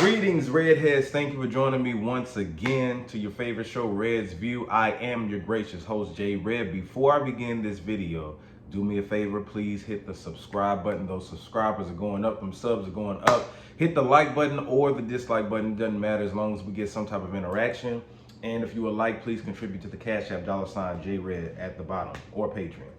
Greetings, Redheads. Thank you for joining me once again to your favorite show, Red's View. I am your gracious host, J Red. Before I begin this video, do me a favor, please hit the subscribe button. Those subscribers are going up, them subs are going up. Hit the like button or the dislike button, doesn't matter as long as we get some type of interaction. And if you would like, please contribute to the Cash App $JRed at the bottom or Patreon.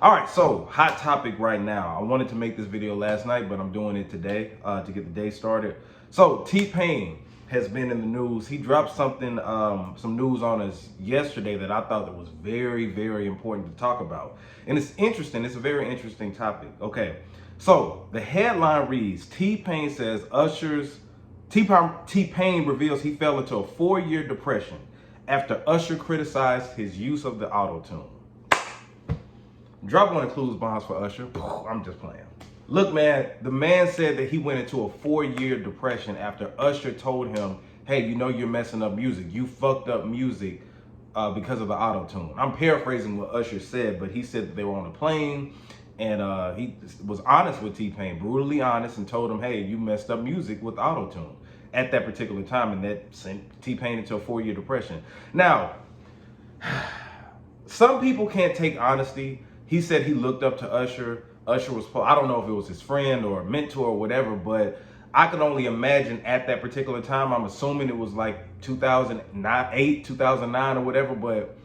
All right, so hot topic right now. I wanted to make this video last night, but I'm doing it today to get the day started. So T-Pain has been in the news. He dropped something, some news on us yesterday that I thought that was very, very important to talk about. And it's interesting. It's a very interesting topic. Okay, so the headline reads, T-Pain says T-Pain reveals he fell into a 4-year depression after Usher criticized his use of the auto-tune. Drop one of Clues bombs for Usher. I'm just playing. Look, man, the man said that he went into a 4-year depression after Usher told him, hey, you know you're messing up music. You fucked up music because of the auto-tune. I'm paraphrasing what Usher said, but he said that they were on a plane and he was honest with T-Pain, brutally honest, and told him, hey, you messed up music with auto-tune at that particular time, and that sent T-Pain into a 4-year depression. Now, some people can't take honesty. He said he looked up to Usher. Usher was, I don't know if it was his friend or mentor or whatever, but I can only imagine at that particular time, I'm assuming it was like 2008, 2009 or whatever, but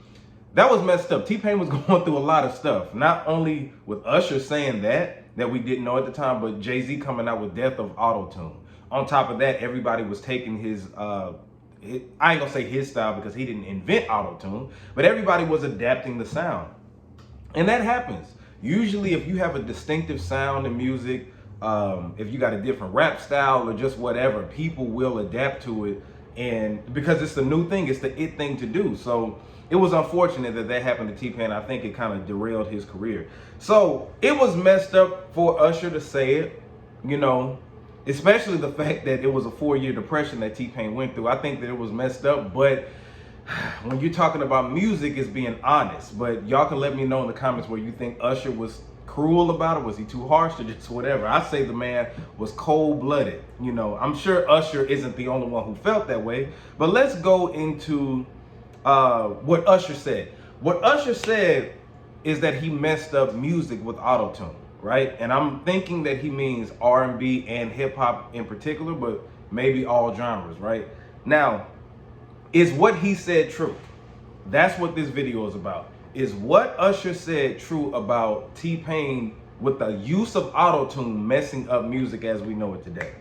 that was messed up. T-Pain was going through a lot of stuff, not only with Usher saying that we didn't know at the time, but Jay-Z coming out with Death of Auto-Tune. On top of that, everybody was taking his, I ain't gonna say his style because he didn't invent auto-tune, but everybody was adapting the sound. And that happens. Usually if you have a distinctive sound in music, if you got a different rap style or just whatever, people will adapt to it. And because it's the new thing, it's the it thing to do. So it was unfortunate that that happened to T-Pain. I think it kind of derailed his career. So it was messed up for Usher to say it, you know, especially the fact that it was a 4-year depression that T-Pain went through. I think that it was messed up, but when you're talking about music, it's being honest. But y'all can let me know in the comments where you think Usher was cruel about it. Was he too harsh or just whatever? I say the man was cold-blooded. You know, I'm sure Usher isn't the only one who felt that way. But let's go into what Usher said. What Usher said is that he messed up music with auto-tune, right? And I'm thinking that he means R&B and hip-hop in particular, but maybe all genres, right? Now, is what he said true? That's what this video is about. Is what Usher said true about T-Pain with the use of auto-tune messing up music as we know it today?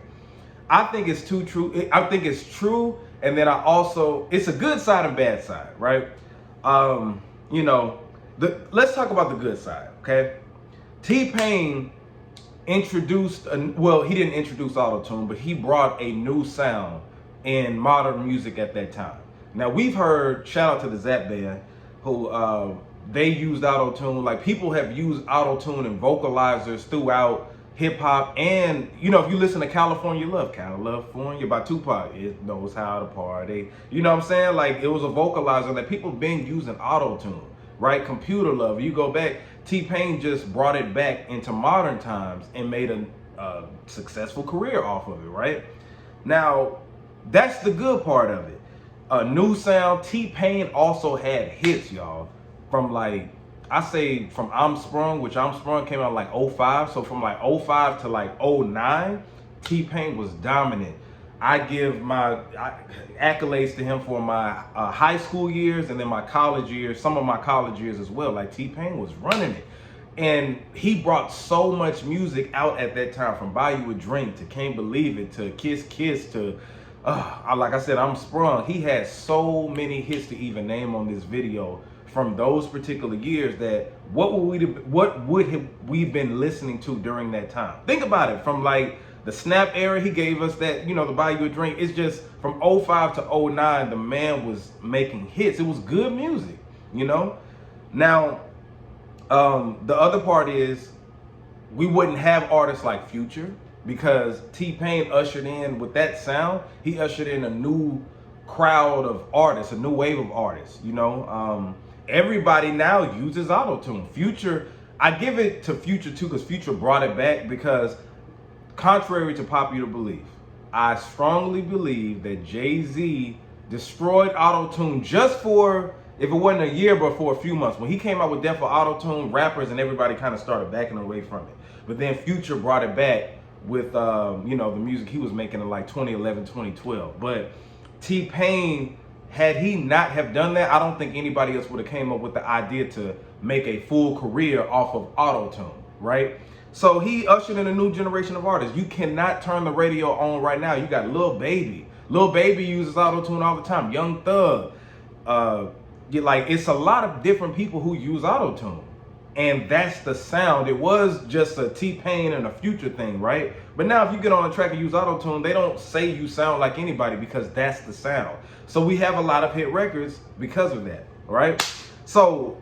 I think it's too true. I think it's true, and then it's a good side and bad side, right? You know, let's talk about the good side, okay? T-Pain introduced, he didn't introduce auto-tune, but he brought a new sound in modern music at that time. Now we've heard, shout out to the Zap Band, who they used auto-tune. Like people have used auto-tune and vocalizers throughout hip hop. And you know, if you listen to California Love by Tupac, it knows how to party. You know what I'm saying? Like it was a vocalizer that people been using auto-tune, right? Computer Love, you go back, T-Pain just brought it back into modern times and made a successful career off of it, right? Now, that's the good part of it. A new sound. T-Pain also had hits, y'all. From like, I say from I'm Sprung, which I'm Sprung came out like 05. So from like 05 to like 09, T-Pain was dominant. I give my accolades to him for my high school years and then my college years, some of my college years as well. Like T-Pain was running it. And he brought so much music out at that time, from Buy You a Drink to Can't Believe It to Kiss Kiss to like I said, I'm Sprung. He had so many hits to even name on this video from those particular years that what would we been listening to during that time? Think about it. From like the Snap era, he gave us that, you know, the Buy You a Drink. It's just from 05 to 09, the man was making hits. It was good music, you know? Now, the other part is we wouldn't have artists like Future, because T-Pain ushered in with that sound. He ushered in a new crowd of artists, a new wave of artists. You know, everybody now uses auto-tune. Future, I give it to Future too, because Future brought it back. Because contrary to popular belief, I strongly believe that Jay-Z destroyed auto-tune just for, if it wasn't a year, but for a few months. When he came out with Death for Auto-Tune, rappers and everybody kind of started backing away from it. But then Future brought it back with, the music he was making in like 2011, 2012. But T-Pain, had he not have done that, I don't think anybody else would have came up with the idea to make a full career off of auto-tune, right? So he ushered in a new generation of artists. You cannot turn the radio on right now. You got Lil Baby. Lil Baby uses auto-tune all the time. Young Thug. It's a lot of different people who use auto-tune. And that's the sound. It was just a T-Pain and a Future thing, right? But now if you get on a track and use auto-tune, they don't say you sound like anybody because that's the sound. So we have a lot of hit records because of that, right? So,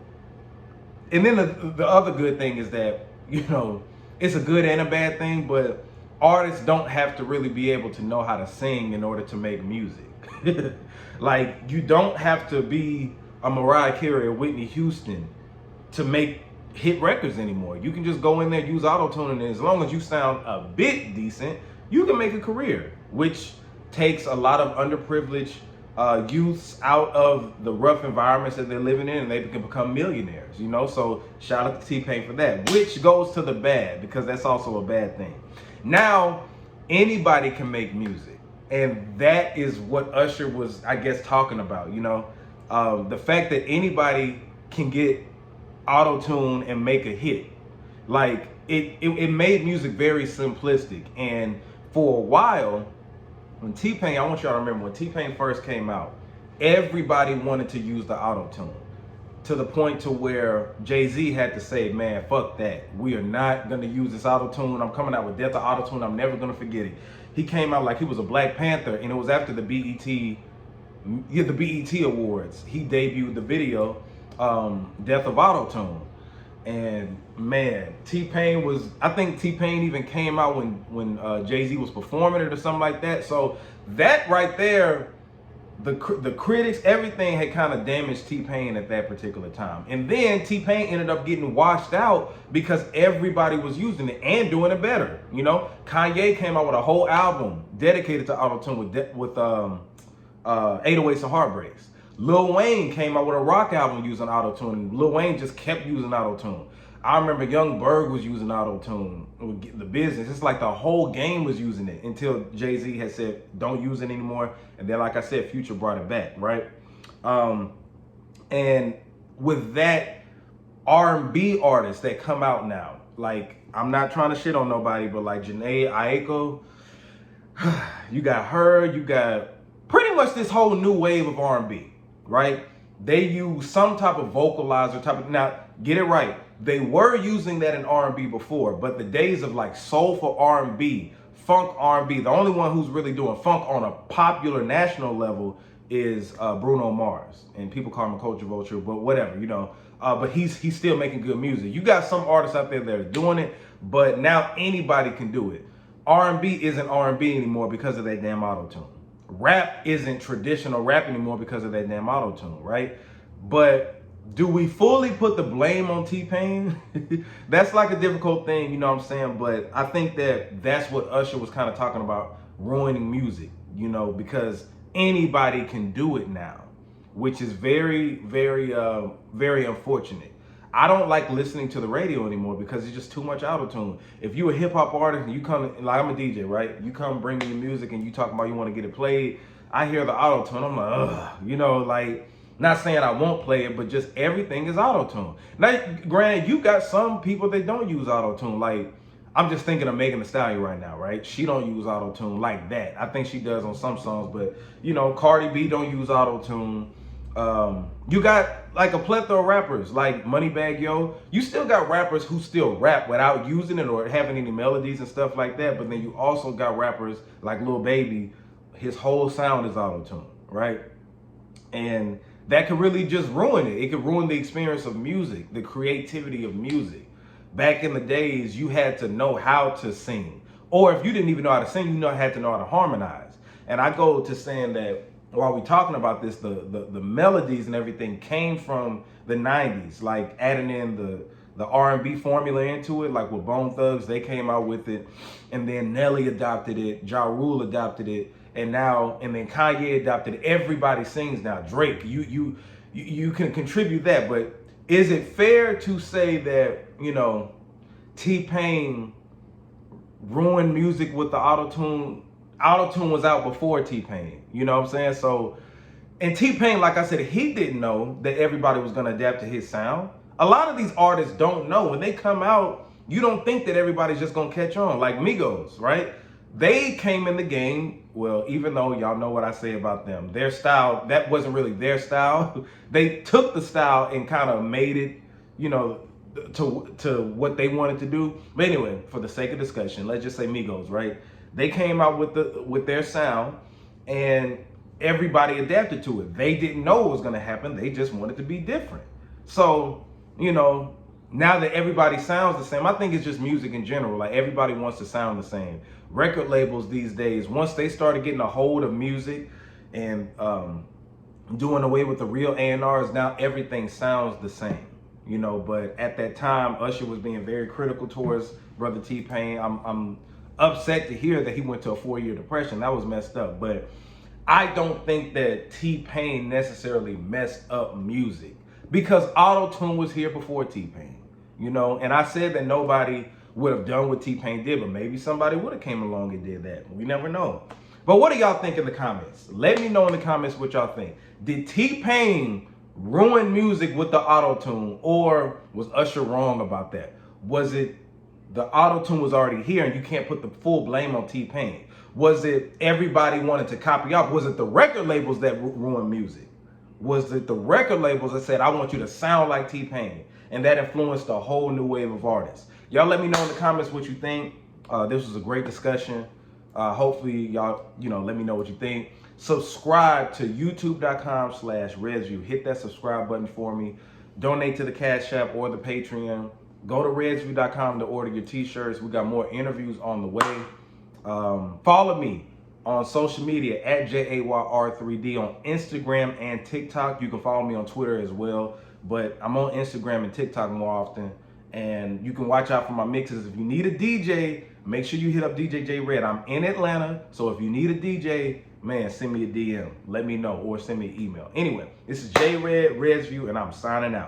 and then the other good thing is that, it's a good and a bad thing, but artists don't have to really be able to know how to sing in order to make music. Like, you don't have to be a Mariah Carey or Whitney Houston to make hit records anymore. You can just go in there, use auto-tune, and as long as you sound a bit decent, you can make a career, which takes a lot of underprivileged youths out of the rough environments that they're living in, and they can become millionaires, So shout out to T-Pain for that, which goes to the bad, because that's also a bad thing. Now, anybody can make music, and that is what Usher was, I guess, talking about, the fact that anybody can get auto-tune and make a hit. Like, it made music very simplistic. And for a while, when T-Pain, I want y'all to remember, when T-Pain first came out, everybody wanted to use the auto-tune, to the point to where Jay-Z had to say, man, fuck that. We are not gonna use this auto-tune. I'm coming out with Death of Auto-Tune. I'm never gonna forget it. He came out like he was a Black Panther, and it was after the BET Awards. He debuted the video, Death of Auto-Tune. And man, T-Pain was, I think T-Pain even came out when Jay-Z was performing it or something like that. So that right there, the critics, everything had kind of damaged T-Pain at that particular time. And then T-Pain ended up getting washed out because everybody was using it and doing it better. Kanye came out with a whole album dedicated to auto-tune with 808s and Heartbreaks. Lil Wayne came out with a rock album using auto-tune, and Lil Wayne just kept using auto-tune. I remember Young Berg was using auto-tune with The Business. It's like the whole game was using it until Jay-Z had said, don't use it anymore. And then, like I said, Future brought it back, right? And with that, R&B artists that come out now, like, I'm not trying to shit on nobody, but like Janae Aiko, you got her, you got pretty much this whole new wave of R&B. Right? They use some type of vocalizer now, get it right. They were using that in R&B before, but the days of like soulful R&B, funk R&B, the only one who's really doing funk on a popular national level is Bruno Mars. And people call him a culture vulture, but whatever, but he's still making good music. You got some artists out there that are doing it, but now anybody can do it. R&B isn't R&B anymore because of that damn auto-tune. Rap isn't traditional rap anymore because of that damn auto-tune, right? But do we fully put the blame on T-Pain? That's like a difficult thing, you know what I'm saying? But I think that's what Usher was kind of talking about, ruining music, because anybody can do it now, which is very, very, very unfortunate. I don't like listening to the radio anymore because it's just too much auto-tune. If you're a hip-hop artist and you come, like I'm a DJ, right? You come bring me your music and you talk about you want to get it played, I hear the auto-tune, I'm like, ugh, not saying I won't play it, but just everything is auto-tune. Now, granted, you got some people that don't use auto-tune. Like, I'm just thinking of Megan Thee Stallion right now, right? She don't use auto-tune like that. I think she does on some songs, but, Cardi B don't use auto-tune. You got like a plethora of rappers like Moneybagg Yo. You still got rappers who still rap without using it or having any melodies and stuff like that. But then you also got rappers like Lil Baby. His whole sound is auto-tune, right? And that could really just ruin it. It could ruin the experience of music, the creativity of music. Back in the days, you had to know how to sing. Or if you didn't even know how to sing, you had to know how to harmonize. And I go to saying that while we're talking about this, the melodies and everything came from the 90s, like adding in the R&B formula into it, like with Bone Thugs, they came out with it, and then Nelly adopted it, Ja Rule adopted it, and then Kanye adopted it. Everybody sings now. Drake, you can contribute that, but is it fair to say that, you know, T-Pain ruined music with the auto-tune? Auto-tune was out before T-Pain, you know what I'm saying? So, and T-Pain, like I said, he didn't know that everybody was gonna adapt to his sound. A lot of these artists don't know. When they come out, you don't think that everybody's just gonna catch on. Like Migos, right? They came in the game, well, even though y'all know what I say about them, their style, that wasn't really their style. They took the style and kind of made it, you know, to what they wanted to do. But anyway, for the sake of discussion, let's just say Migos, right? They came out with their sound, and everybody adapted to it. They didn't know it was gonna happen. They just wanted to be different. So, you know, now that everybody sounds the same, I think it's just music in general. Like everybody wants to sound the same. Record labels these days, once they started getting a hold of music and doing away with the real A&Rs, now everything sounds the same. You know, but at that time, Usher was being very critical towards Brother T-Pain. I'm upset to hear that he went to a 4-year depression. That was messed up. But I don't think that T-Pain necessarily messed up music, because auto-tune was here before T-Pain, you know? And I said that nobody would have done what T-Pain did, but maybe somebody would have came along and did that. We never know. But what do y'all think in the comments? Let me know in the comments what y'all think. Did T-Pain ruin music with the auto-tune, or was Usher wrong about that? Was it the auto-tune was already here and you can't put the full blame on T-Pain? Was it everybody wanted to copy off? Was it the record labels that ruined music? Was it the record labels that said, I want you to sound like T-Pain? And that influenced a whole new wave of artists. Y'all let me know in the comments what you think. This was a great discussion. Hopefully y'all, let me know what you think. Subscribe to youtube.com/RedsView. Hit that subscribe button for me. Donate to the Cash App or the Patreon. Go to RedsView.com to order your t-shirts. We got more interviews on the way. Follow me on social media at JAYR3D on Instagram and TikTok. You can follow me on Twitter as well, but I'm on Instagram and TikTok more often. And you can watch out for my mixes. If you need a DJ, make sure you hit up DJ J Red. I'm in Atlanta, so if you need a DJ, man, send me a DM. Let me know, or send me an email. Anyway, this is J Red, Reds View, and I'm signing out.